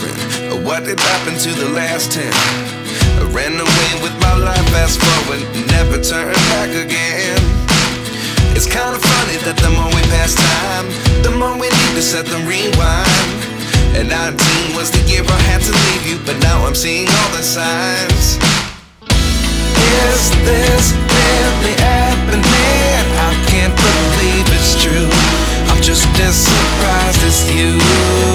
wondering what did happen to the last 10. I ran away with my life, fast forward, never turn back again. It's kind of funny that the more we pass time, the more we need to set the rewind. And 19 was the year I had to leave you, but now I'm seeing all the signs. Is this really happening? I can't believe it's true. I'm just as surprised as you.